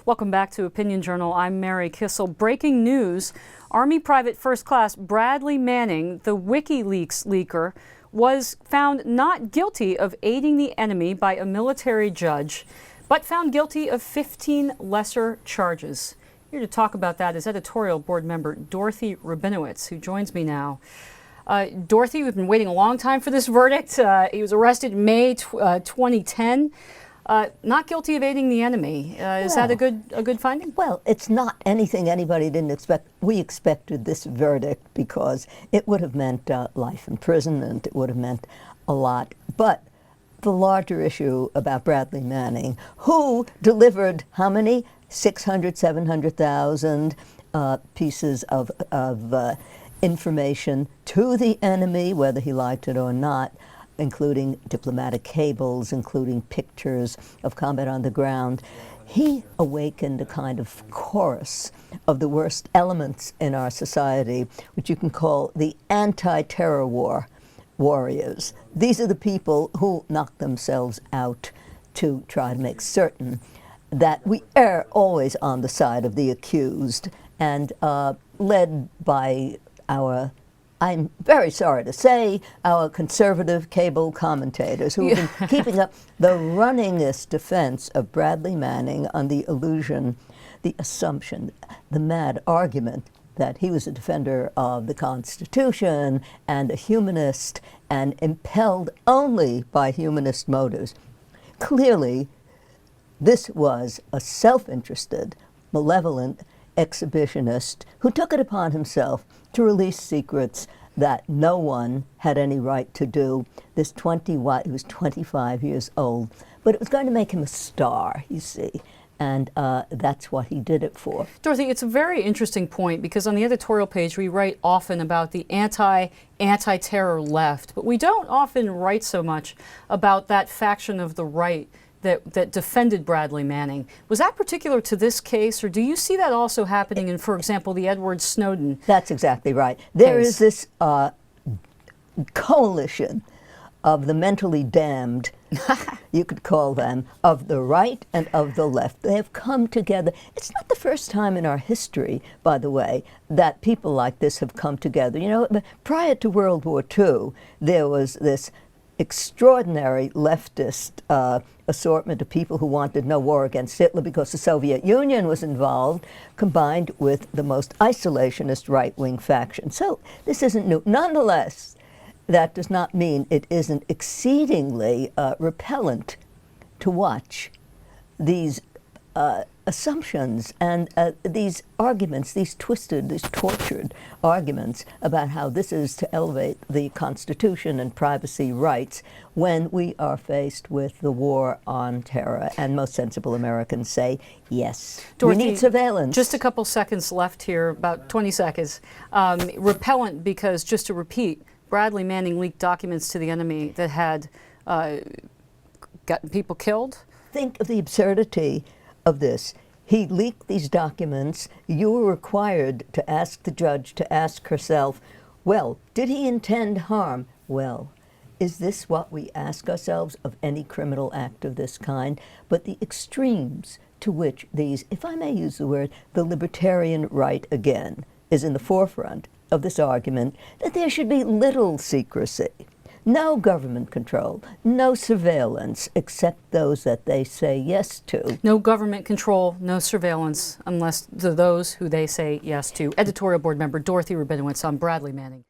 Welcome back to Opinion Journal. I'm Mary Kissel. Breaking news, Army Private First Class Bradley Manning, the WikiLeaks leaker, was found not guilty of aiding the enemy by a military judge, but found guilty of 15 lesser charges. Here to talk about that is Editorial board member Dorothy Rabinowitz, who joins me now. Dorothy, we've been waiting a long time for this verdict. He was arrested in May 2010. Not guilty of aiding the enemy. Is that a good finding? Well, it's not anything anybody didn't expect. We expected this verdict because it would have meant life in prison, and it would have meant a lot. But the larger issue about Bradley Manning, who delivered how many? 600, 700,000 pieces of information to the enemy, whether he liked it or not, including diplomatic cables, including pictures of combat on the ground. He awakened a kind of chorus of the worst elements in our society, which you can call the anti-terror warriors. These are the people who knock themselves out to try to make certain that we err always on the side of the accused, and led by our, I'm very sorry to say, our conservative cable commentators who have been keeping up the runningest defense of Bradley Manning on the illusion, the assumption, the mad argument that he was a defender of the Constitution and a humanist and impelled only by humanist motives. Clearly, this was a self-interested, malevolent exhibitionist who took it upon himself to release secrets that no one had any right to do. He was 25 years old, but it was going to make him a star, you see, and that's what he did it for. Dorothy, it's a very interesting point because on the editorial page we write often about the anti-terror left, but we don't often write so much about that faction of the right that defended Bradley Manning. Was that particular to this case, or do you see that also happening in, for example, the Edward Snowden? That's exactly right. There is this coalition of the mentally damned, you could call them, of the right and of the left. They have come together. It's not the first time in our history, by the way, that people like this have come together. You know, prior to World War II, there was this extraordinary leftist assortment of people who wanted no war against Hitler because the Soviet Union was involved, combined with the most isolationist right-wing faction. So this isn't new. Nonetheless, that does not mean it isn't exceedingly repellent to watch these assumptions and these arguments, these twisted, these tortured arguments about how this is to elevate the Constitution and privacy rights when we are faced with the war on terror. And most sensible Americans say, yes, Dorothy, we need surveillance. Just a couple seconds left here, about 20 seconds. Repellent because, just to repeat, Bradley Manning leaked documents to the enemy that had gotten people killed. Think of the absurdity of this. He leaked these documents. You were required to ask the judge, to ask herself, well, did he intend harm? Well, is this what we ask ourselves of any criminal act of this kind? But the extremes to which these, if I may use the word, the libertarian right again, is in the forefront of this argument that there should be little secrecy. No government control, no surveillance, except those that they say yes to. No government control, no surveillance, unless those who they say yes to. Editorial board member Dorothy Rabinowitz on Bradley Manning.